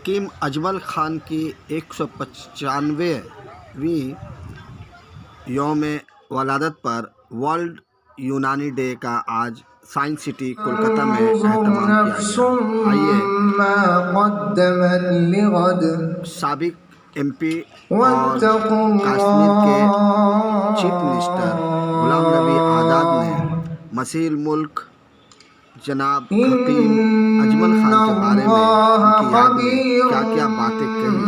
हकीम अजमल ख़ान की 195वीं यौम वलादत पर वर्ल्ड यूनानी डे का आज साइंस सिटी कोलकाता में एहतमाम किया गया। आइए साबिक MP और कश्मीर के चीफ मिनिस्टर गुलाम नबी आज़ाद ने मसीह मुल्क जनाब हकीम अजमल ख़ान के बारे में उनकी याद में क्या क्या बातें कही,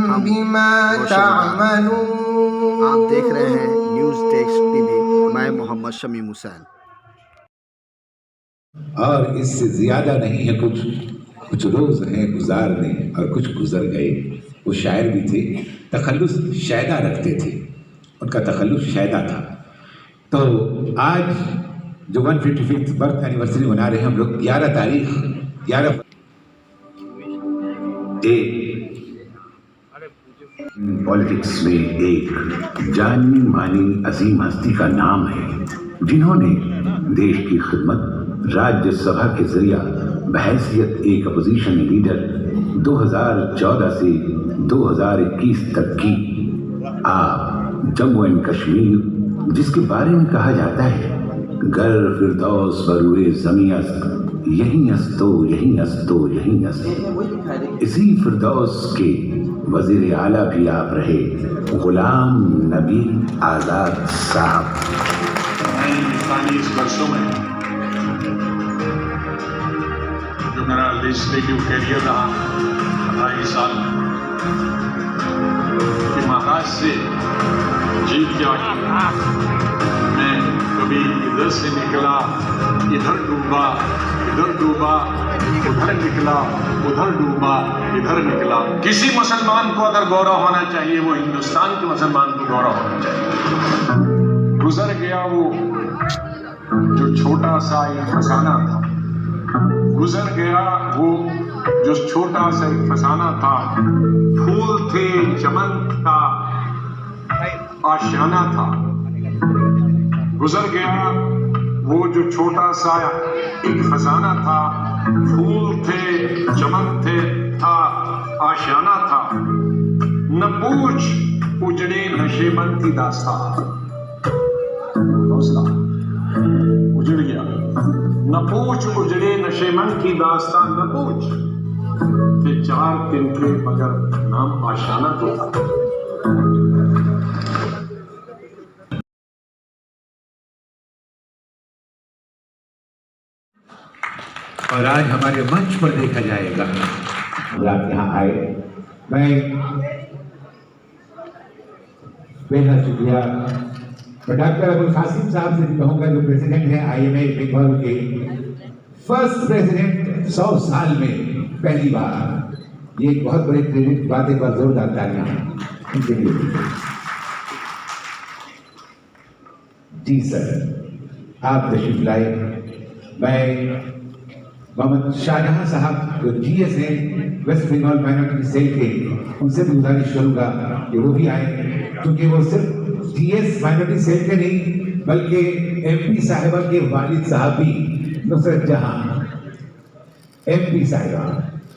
हम आप देख रहे हैं न्यूज़ डेस्क TV। मैं मोहम्मद शमीम हुसैन। और इससे ज्यादा नहीं है, कुछ रोज हैं गुजारने और कुछ गुजर गए। वो शायर भी थे, तखल्लुस शायदा रखते थे, उनका तखल्लुस शायदा था। तो आज जो 155th बर्थ एनिवर्सरी मना रहे हैं हम लोग, 11 तारीख 11 पॉलिटिक्स में एक जानी मानी अजीम हस्ती का नाम है जिन्होंने देश की खिदमत राज्यसभा के जरिए बहैसियत एक अपोजिशन लीडर 2014 से 2021 तक की। आप जम्मू एंड कश्मीर, जिसके बारे में कहा जाता है गर फिरदौस बरूए ज़मीं अस्त, यही अस्तो यही अस्तो यही अस्त, इसी फिरदौस के वजीर आला भी आप रहे गुलाम नबी आज़ाद साहब। इस वर्षों में जो मेरा लेजिस्लेटिव कैरियर रहा 2.5 साल के महाराज से जीत जाके मैं कभी इधर से निकला, इधर डूबा, इधर डूबा, उधर निकला, उधर डूबा, इधर निकला। किसी मुसलमान को अगर गौरव होना चाहिए वो हिंदुस्तान के मुसलमान को गौरव होना चाहिए। गुजर गया वो जो छोटा सा एक फसाना था, गुजर गया वो जो छोटा सा एक फसाना था, फूल थे, चमन था, आशियाना था। गुजर गया वो जो छोटा सा एक फसाना था, फूल थे, चमन थे, था, आशियाना था। न पूछ उजड़े नशेबंद की दास्तान, हौसला उजड़ गया। न पूछ उजड़े नशेमंद की दास्तान, न पूछ कि 4 दिन के मगर नाम आशाना तो था। और आज हमारे मंच पर देखा जाएगा, आप यहाँ आए, मैं बेहद शुक्रिया डॉक्टर अबुल कासिम साहब से भी कहूँगा, जो प्रेसिडेंट हैं IMA बंगाल के, फर्स्ट प्रेसिडेंट 100 साल में पहली बार। ये एक बहुत बड़ी क्रेडिट की बात है, एक बार जोरदार तालियां उनके लिए। जी सर, आप तशरीफ लाए। मैं मोहम्मद शाहजहां साहब जो GS हैं वेस्ट बंगाल माइनॉरिटी सेल के, उनसे भी गुजारिश करूँगा कि वो भी आए, क्योंकि वो सिर्फ GS माइनॉरिटी सेल के नहीं बल्कि MP साहिबा के वालिद साहब भी नुसरत जहां MP साहिबा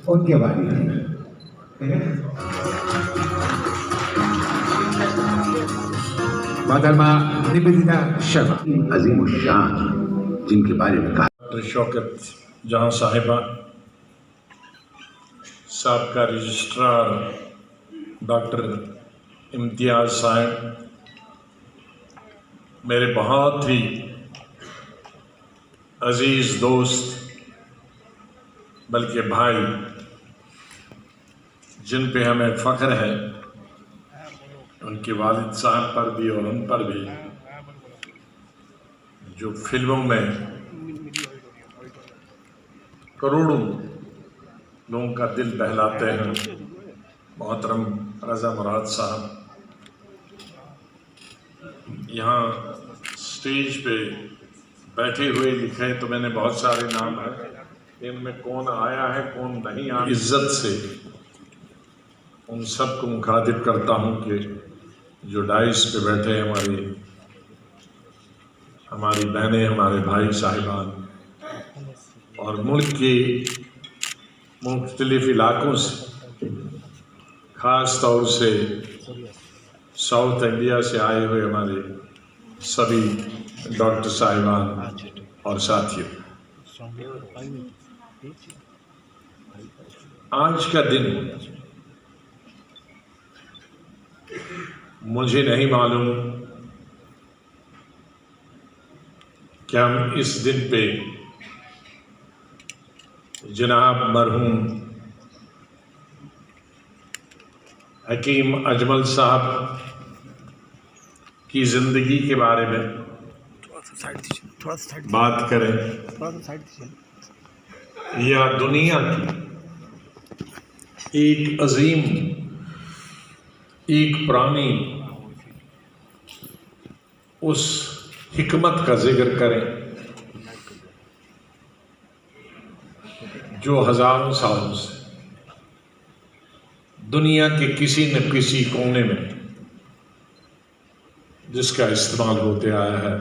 उनके वालिद हैं। मोहतरमा निवेदिता शर्मा अजीम शान, जिनके बारे में कहा शौकत जहां साहिबा, साबका रजिस्ट्रार डॉक्टर इम्तियाज साहब, मेरे बहुत ही अजीज़ दोस्त बल्कि भाई, जिन पे हमें फ़ख्र है, उनके वालिद साहब पर भी और उन पर भी, जो फिल्मों में करोड़ों लोगों का दिल बहलाते हैं, मोहतरम रज़ा मुराद साहब। यहाँ स्टेज पे बैठे हुए लिखे तो मैंने बहुत सारे नाम हैं, इनमें कौन आया है कौन नहीं आया, इज्जत से उन सबको मुखातिब करता हूँ कि जो डाइस पे बैठे हैं, हमारी बहनें, हमारे भाई साहिबान और मुल्क के मुख्तलिफ इलाकों से ख़ास तौर से साउथ इंडिया से आए हुए हमारे सभी डॉक्टर साहिबान और साथियों, आज का दिन मुझे नहीं मालूम कि हम इस दिन पे जनाब मरहूम हकीम अजमल साहब की ज़िंदगी के बारे में बात करें या दुनिया की एक अजीम, एक पुरानी उस हिकमत का जिक्र करें जो हजारों सालों से दुनिया के किसी न किसी कोने में जिसका इस्तेमाल होते आया है,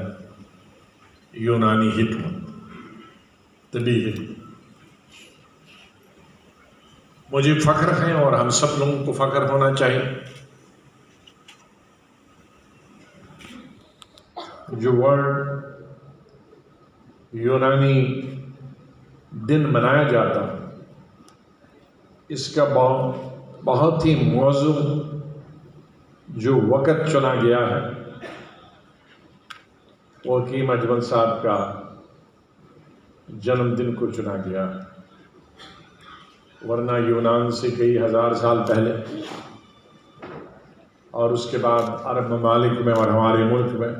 यूनानी हिकमत, तबी हिकमत। मुझे फ़ख्र है और हम सब लोगों को फ़ख्र होना चाहिए। जो वर्ल्ड यूनानी दिन मनाया जाता, इसका बहुत ही मौजू जो वक़्त चुना गया है वो हकीम अजमल साहब का जन्मदिन को चुना गया है, वरना यूनान से कई हज़ार साल पहले और उसके बाद अरब ममालिक में और हमारे मुल्क में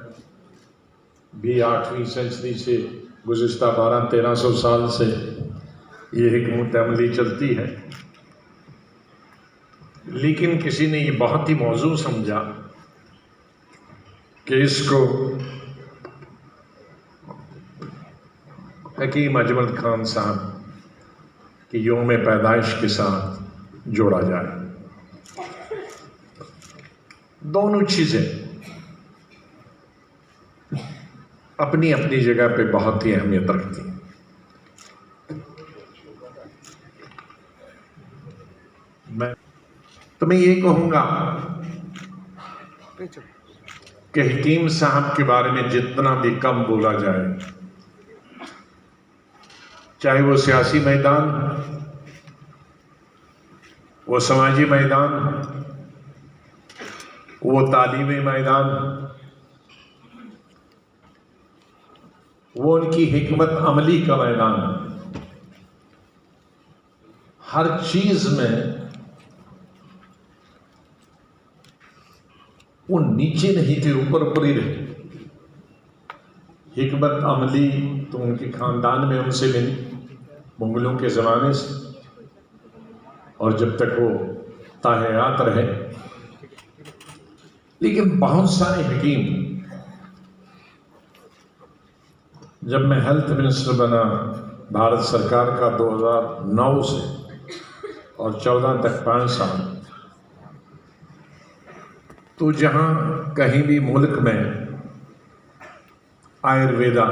भी 8वीं सेंचुरी से गुज़िश्ता 1200-1300 साल से ये हिकमत अमली चलती है। लेकिन किसी ने ये बहुत ही मौजू समझा कि इसको हकीम अजमल खान साहब की योम पैदाइश के साथ जोड़ा जाए। दोनों चीज़ें अपनी अपनी जगह पे बहुत ही अहमियत रखती हैं। मैं ये कहूँगा कि हकीम साहब के बारे में जितना भी कम बोला जाए, चाहे वो सियासी मैदान, वो समाजी मैदान, वो तालीमी मैदान, वो उनकी हिकमत अमली का मैदान, हर चीज़ में वो नीचे नहीं थे, ऊपर ऊपर ही रहे। हिकमत अमली तो उनके ख़ानदान में उनसे मिली मुगलों के ज़माने से, और जब तक वो ताहयात रहे। लेकिन बहुत सारे हकीम, जब मैं हेल्थ मिनिस्टर बना भारत सरकार का 2009 से और 14 तक 5 साल, तो जहाँ कहीं भी मुल्क में आयुर्वेदा,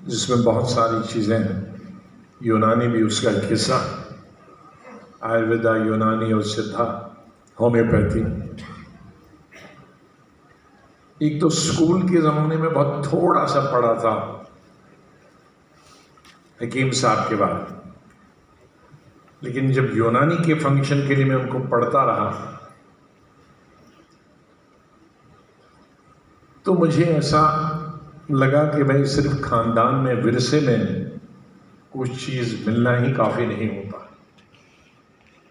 जिसमें बहुत सारी चीज़ें हैं, यूनानी भी उसका एक हिस्सा, आयुर्वेदा, यूनानी और सिद्धा, होम्योपैथी। एक तो स्कूल के ज़माने में बहुत थोड़ा सा पढ़ा था हकीम साहब के बारे में, लेकिन जब यूनानी के फंक्शन के लिए मैं उनको पढ़ता रहा तो मुझे ऐसा लगा कि भाई सिर्फ ख़ानदान में, विरसे में कुछ चीज़ मिलना ही काफ़ी नहीं होता,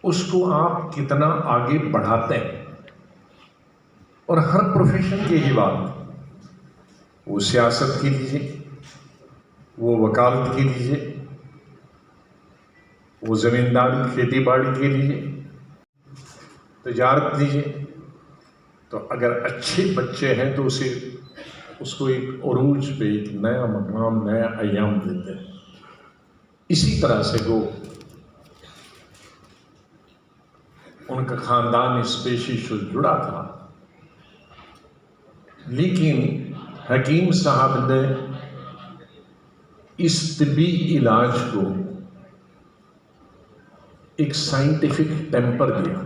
उसको आप कितना आगे बढ़ाते हैं। और हर प्रोफेशन की ही बात, वो सियासत की लीजिए, वो वकालत की लीजिए, वो ज़मींदारी खेती बाड़ी के लीजिए, तजारत लीजिए, तो अगर अच्छे बच्चे हैं तो उसको एक उरूज पे, एक नया मकाम, नया अयाम देते हैं। इसी तरह से वो उनका ख़ानदान इस पेशी से जुड़ा था। लेकिन हकीम साहब ने इस तिब्बी इलाज को एक साइंटिफिक टेम्पर दिया।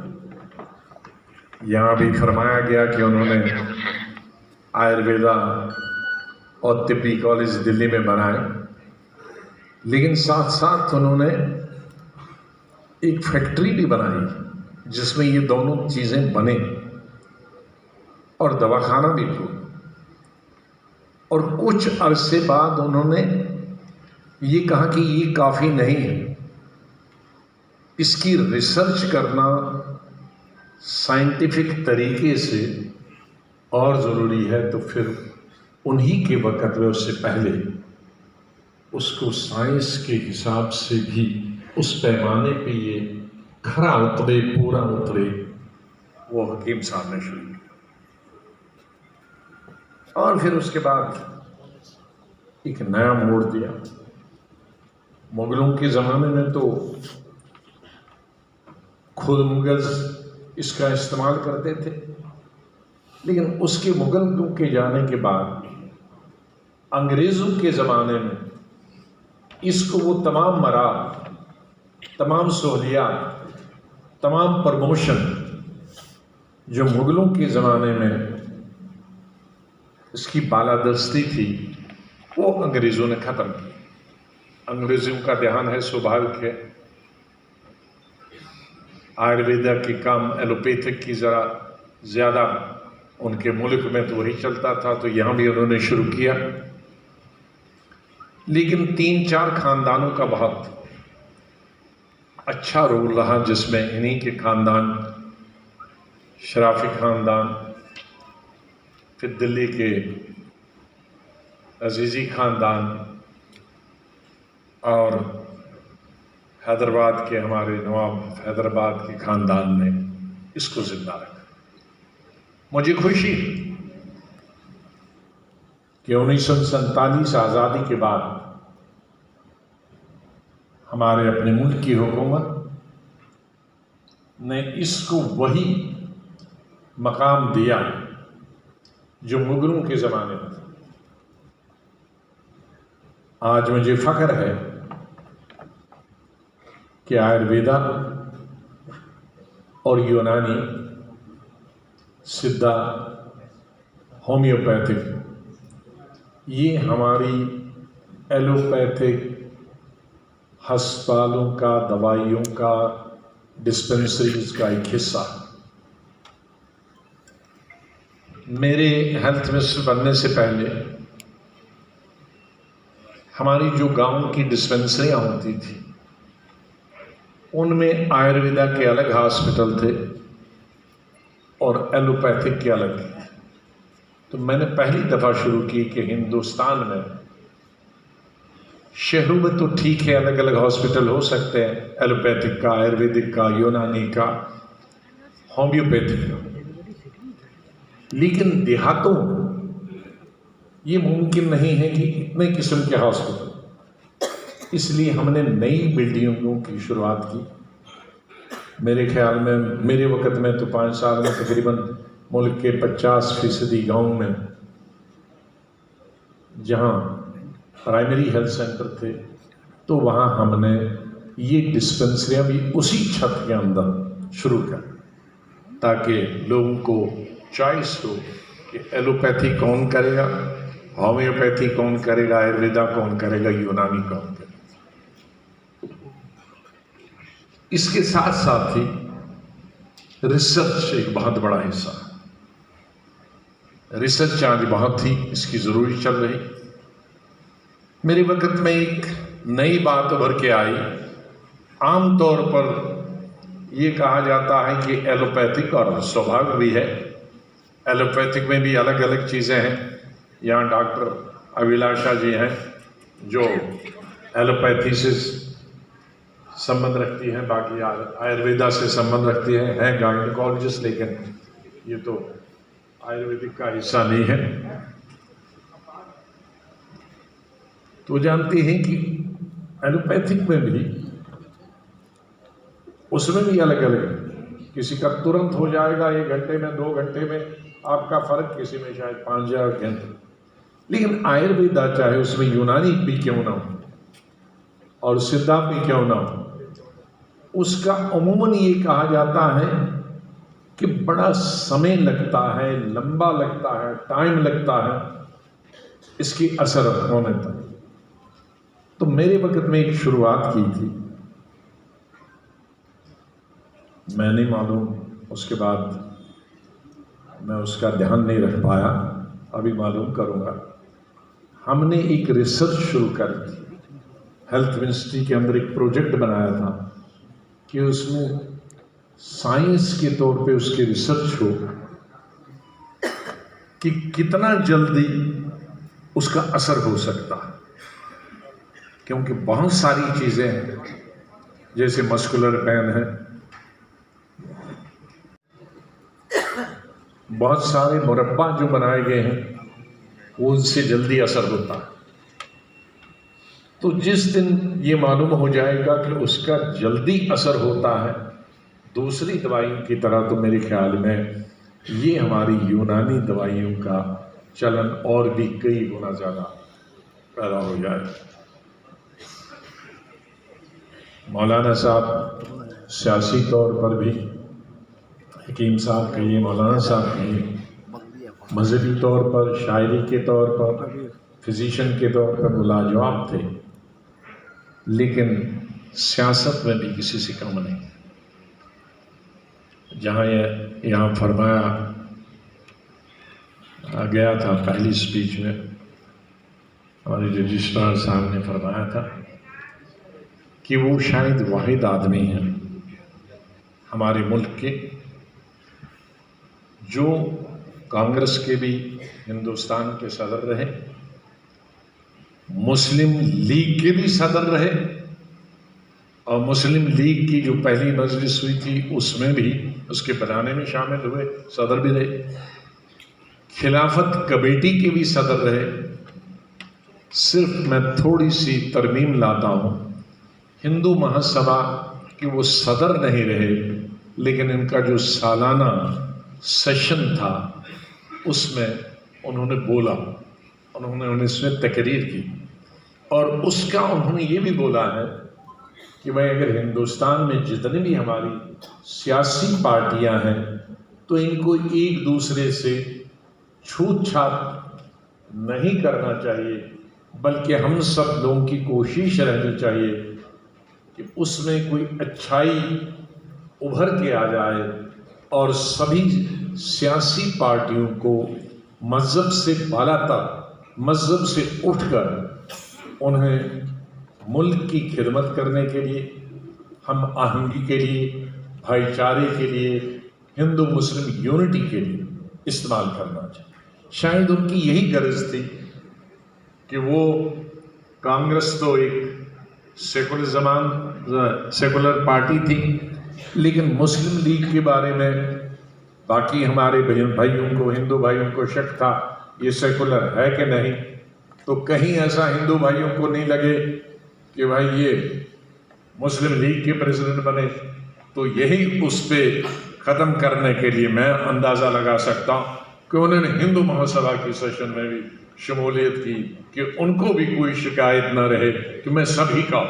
यहाँ भी फरमाया गया कि उन्होंने आयुर्वेदा और तिब्बी कॉलेज दिल्ली में बनाए, लेकिन साथ साथ उन्होंने एक फैक्ट्री भी बनाई जिसमें ये दोनों चीज़ें बने और दवाखाना भी खोला। और कुछ अरसे बाद उन्होंने ये कहा कि ये काफ़ी नहीं है, इसकी रिसर्च करना साइंटिफिक तरीके से और ज़रूरी है। तो फिर उन्हीं के वक़्त में, उससे पहले उसको साइंस के हिसाब से भी उस पैमाने पे ये खरा उतरे, पूरा उतरे, वो हकीम साहब ने शुरू किया। और फिर उसके बाद एक नया मोड़ दिया। मुगलों के ज़माने में तो खुद मुगल इसका इस्तेमाल करते थे, लेकिन उसके मुगलों के जाने के बाद अंग्रेज़ों के ज़माने में इसको वो तमाम मराद, तमाम सहूलियात, तमाम प्रमोशन जो मुगलों के ज़माने में इसकी बालादस्ती थी, वो अंग्रेज़ों ने ख़त्म की। अंग्रेज़ों का ध्यान है, स्वाभाविक है, आयुर्वेदा के काम एलोपैथिक की ज़रा ज़्यादा उनके मुल्क में तो वही चलता था, तो यहाँ भी उन्होंने शुरू किया। लेकिन 3-4 खानदानों का बहुत अच्छा रोल रहा, जिसमें इन्हीं के खानदान, शराफी खानदान, फिर दिल्ली के अजीज़ी खानदान और हैदराबाद के हमारे नवाब हैदराबाद के खानदान ने इसको जिंदा रखा। मुझे खुशी कि 1947 आज़ादी के बाद हमारे अपने मुल्क की हुकूमत ने इसको वही मकाम दिया जो मुगलों के ज़माने में था। आज मुझे फ़ख्र है कि आयुर्वेदा और यूनानी, सिद्धा, होम्योपैथिक, ये हमारी एलोपैथिक अस्पतालों का, दवाइयों का, डिस्पेंसरीज का एक हिस्सा है। मेरे हेल्थ मिनिस्टर बनने से पहले हमारी जो गांव की डिस्पेंसरियाँ होती थी, उनमें आयुर्वेदा के अलग हॉस्पिटल थे और एलोपैथिक के अलग थे। तो मैंने पहली दफ़ा शुरू की कि हिंदुस्तान में शहरों में तो ठीक है, अलग अलग हॉस्पिटल हो सकते हैं, एलोपैथिक का, आयुर्वेदिक का, यूनानी का, होम्योपैथिक का, लेकिन देहातों ये मुमकिन नहीं है कि इतने किस्म के हॉस्पिटल। इसलिए हमने नई बिल्डिंगों की शुरुआत की। मेरे ख्याल में मेरे वक़्त में तो 5 साल में तकरीबन मुल्क के 50% गाँव में जहाँ प्राइमरी हेल्थ सेंटर थे, तो वहाँ हमने ये डिस्पेंसरियाँ भी उसी छत के अंदर शुरू कर, ताकि लोगों को चॉइस हो कि एलोपैथी कौन करेगा, होम्योपैथी कौन करेगा, आयुर्वेदा कौन करेगा, यूनानी कौन करेगा। इसके साथ साथ ही रिसर्च एक बहुत बड़ा हिस्सा है। रिसर्च आज बहुत ही इसकी ज़रूरी चल रही। मेरे वक़्त में एक नई बात उभर के आई। आम तौर पर ये कहा जाता है कि एलोपैथिक, और स्वाभाविक भी है, एलोपैथिक में भी अलग अलग चीज़ें हैं। यहाँ डॉक्टर अभिलाषा जी हैं जो एलोपैथी से संबंध रखती हैं, बाकी आयुर्वेदा से संबंध रखती हैं गायनेकोलॉजिस्ट, लेकिन ये तो आयुर्वेदिक का हिस्सा नहीं है। तो जानती हैं कि एलोपैथिक में भी, उसमें भी अलग अलग है। किसी का तुरंत हो जाएगा 1 घंटे में, 2 घंटे में आपका फ़र्क, किसी में शायद 5,000 घंटे। लेकिन आयुर्वेदा चाहे उसमें यूनानी भी क्यों ना हो और सिद्धा भी क्यों ना हो, उसका अमूमन ये कहा जाता है कि बड़ा समय लगता है, लंबा लगता है, टाइम लगता है इसकी असर होने तक। तो मेरे वक्त में एक शुरुआत की थी, मैं नहीं मालूम उसके बाद मैं उसका ध्यान नहीं रख पाया, अभी मालूम करूंगा। हमने एक रिसर्च शुरू कर दी, हेल्थ मिनिस्ट्री के अंदर एक प्रोजेक्ट बनाया था कि उसमें साइंस के तौर पे उसकी रिसर्च हो कि कितना जल्दी उसका असर हो सकता है, क्योंकि बहुत सारी चीजें हैं जैसे मस्कुलर पेन है, बहुत सारे मुरब्बा जो बनाए गए हैं वो उनसे जल्दी असर होता है। तो जिस दिन ये मालूम हो जाएगा कि उसका जल्दी असर होता है दूसरी दवाइयों की तरह, तो मेरे ख्याल में ये हमारी यूनानी दवाइयों का चलन और भी कई गुना ज़्यादा पैदा हो जाए। मौलाना साहब सियासी तौर पर भी, हकीम साहब कहिए, मौलाना साहब कहिए, मजहबी तौर पर, शायरी के तौर पर, फिजिशियन के तौर पर वो लाजवाब थे, लेकिन सियासत में भी किसी से कम नहीं। जहाँ यहाँ फरमाया गया था पहली स्पीच में, हमारे रजिस्ट्रार साहब ने फरमाया था कि वो शायद वाहिद आदमी हैं हमारे मुल्क के जो कांग्रेस के भी हिंदुस्तान के सदर रहे, मुस्लिम लीग के भी सदर रहे, और मुस्लिम लीग की जो पहली मजलिस हुई थी उसमें भी, उसके बनाने में शामिल हुए, सदर भी रहे, खिलाफत कमेटी के भी सदर रहे। सिर्फ मैं थोड़ी सी तरमीम लाता हूँ, हिंदू महासभा के वो सदर नहीं रहे, लेकिन इनका जो सालाना सेशन था उसमें उन्होंने बोला, उन्होंने इसमें तकरीर की, और उसका उन्होंने ये भी बोला है कि भाई अगर हिंदुस्तान में जितनी भी हमारी सियासी पार्टियां हैं तो इनको एक दूसरे से छूत छात नहीं करना चाहिए, बल्कि हम सब लोगों की कोशिश रहनी चाहिए कि उसमें कोई अच्छाई उभर के आ जाए और सभी सियासी पार्टियों को मज़हब से बालातर, मज़हब से उठकर उन्हें मुल्क की खिदमत करने के लिए, हम आहंगी के लिए, भाईचारे के लिए, हिंदू मुस्लिम यूनिटी के लिए इस्तेमाल करना चाहिए। शायद उनकी यही गर्ज थी कि वो कांग्रेस तो एक सेकुलर पार्टी थी, लेकिन मुस्लिम लीग के बारे में बाकी हमारे भाइयों को, हिंदू भाइयों को शक था ये सेकुलर है कि नहीं। तो कहीं ऐसा हिंदू भाइयों को नहीं लगे कि भाई ये मुस्लिम लीग के प्रेसिडेंट बने, तो यही उस पर ख़त्म करने के लिए मैं अंदाज़ा लगा सकता हूँ कि उन्होंने हिंदू महासभा की सेशन में भी शमूलियत की कि उनको भी कोई शिकायत न रहे कि मैं सभी का।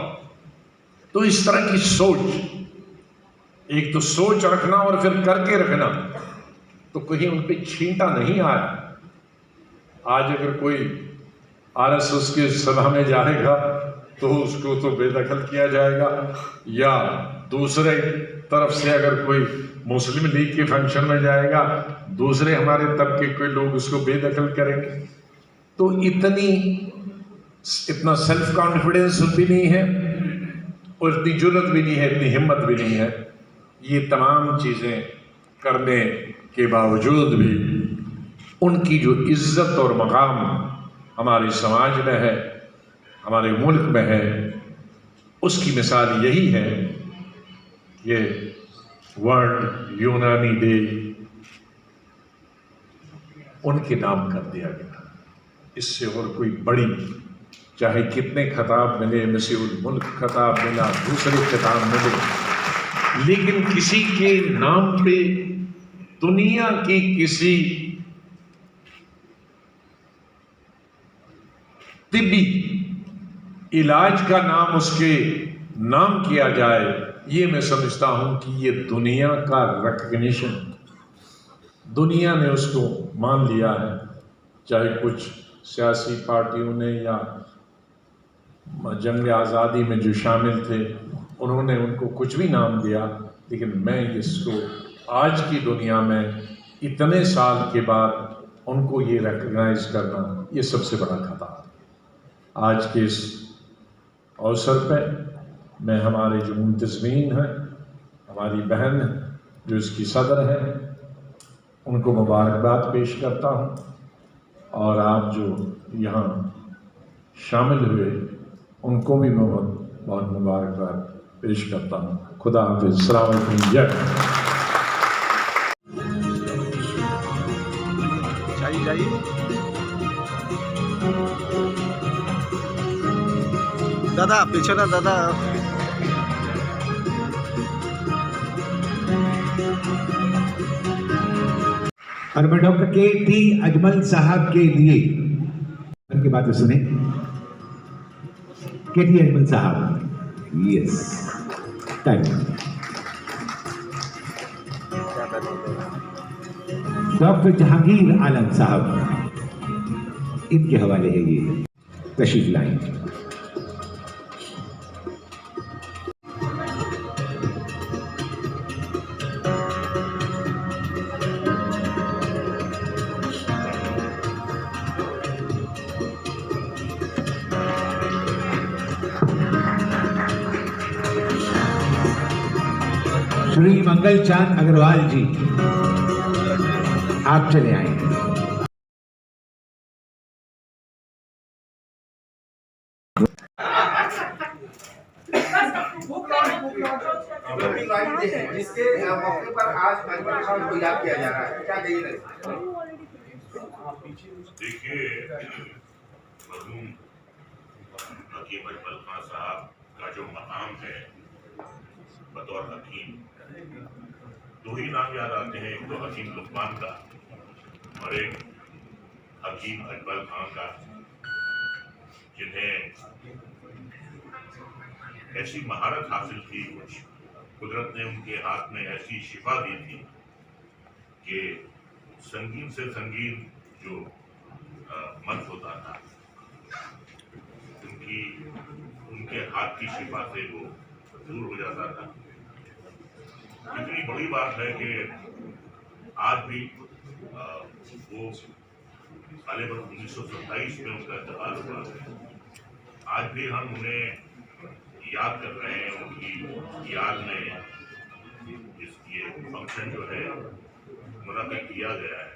तो इस तरह की सोच, एक तो सोच रखना और फिर करके रखना, तो कहीं उन पे छींटा नहीं आया। आज अगर कोई आरएसएस के सभा में जाएगा तो उसको तो बेदखल किया जाएगा, या दूसरे तरफ से अगर कोई मुस्लिम लीग के फंक्शन में जाएगा, दूसरे हमारे तबके के लोग उसको बेदखल करेंगे। तो इतना सेल्फ कॉन्फिडेंस भी नहीं है और इतनी जुर्रत भी नहीं है, इतनी हिम्मत भी नहीं है। ये तमाम चीज़ें करने के बावजूद भी उनकी जो इज्जत और मकाम हमारे समाज में है, हमारे मुल्क में है, उसकी मिसाल यही है। ये वर्ल्ड यूनानी डे उनके नाम कर दिया गया। इससे और कोई बड़ी, चाहे कितने खिताब मिले, नसीउल मुल्क खिताब मिला, दूसरे खिताब मिले, लेकिन किसी के नाम पे दुनिया की किसी तिब्बी इलाज का नाम उसके नाम किया जाए, ये मैं समझता हूँ कि ये दुनिया का रिकग्निशन, दुनिया ने उसको मान लिया है। चाहे कुछ सियासी पार्टियों ने या जंग आज़ादी में जो शामिल थे उन्होंने उनको कुछ भी नाम दिया, लेकिन मैं इसको आज की दुनिया में इतने साल के बाद उनको ये रिकग्नाइज करना, ये सबसे बड़ा खता है। आज के इस अवसर पे मैं हमारे जो मुंतज़मीन हैं, हमारी बहन जो इसकी सदर है, उनको मुबारकबाद पेश करता हूँ, और आप जो यहाँ शामिल हुए उनको भी मैं बहुत मुबारकबाद पेश करता हूँ। खुदा हाफ़िज़। अस्सलाम वालेकुम। जय जाइए दादा, पीछे ना दादा। और मैं डॉक्टर के.टी. अजमल साहब के लिए उनकी बातें सुने। के.टी. अजमल साहब, yes, thank you. Doctor Jahangir Alam साहब, इनके हवाले है ये, तशरीफ लाएं। श्री मंगल चांद अग्रवाल जी, आप चले आए। जिसके मौके पर आज अजमल खान को याद किया जा रहा है, क्या कहिए? देखिए, मरहूम हकीम अजमल खान साहब का जो मकाम है बतौर हकीम, दो ही नाम याद आते हैं, एक तो हकीम लुकमान का और एक हकीम अजमल खान का, जिन्हें ऐसी महारत हासिल थी, कुछ कुदरत ने उनके हाथ में ऐसी शिफा दी थी कि संगीन से संगीन जो मत होता था, उनके हाथ की शिफा से वो दूर हो जाता था। इतनी बड़ी बात है कि आज भी वो गालिबन 1927 में उनका इंतकाल हुआ, आज भी हम उन्हें याद कर रहे हैं। उनकी याद में ये फंक्शन जो है मुनक़िद किया गया है।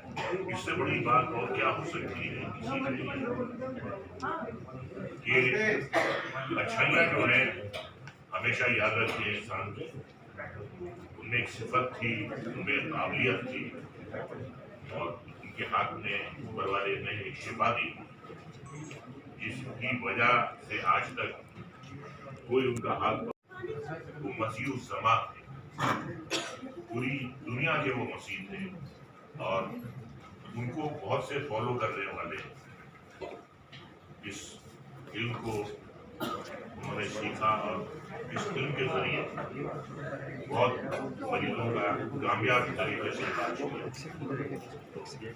इससे बड़ी बात और क्या हो सकती है किसी के लिए कि अच्छाइयाँ जो है हमेशा याद रखिए इंसान को। उनमें एक सिफत थी, उनमें काबिलियत थी, और उनके हाथ में ऊपर वाले ने एक शिफा दी, जिसकी वजह से आज तक कोई उनका हाथ, वो मसीह उस ज़मा थे, पूरी दुनिया के वो मसीह थे, और उनको बहुत से फॉलो करने वाले इस इल्म को उन्होंने सीखा, और इस फिल्म के जरिए बहुत मरीजों का कामयाब तरीके से इलाज किया।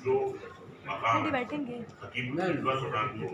जो मकाम हकीम अजमल खान को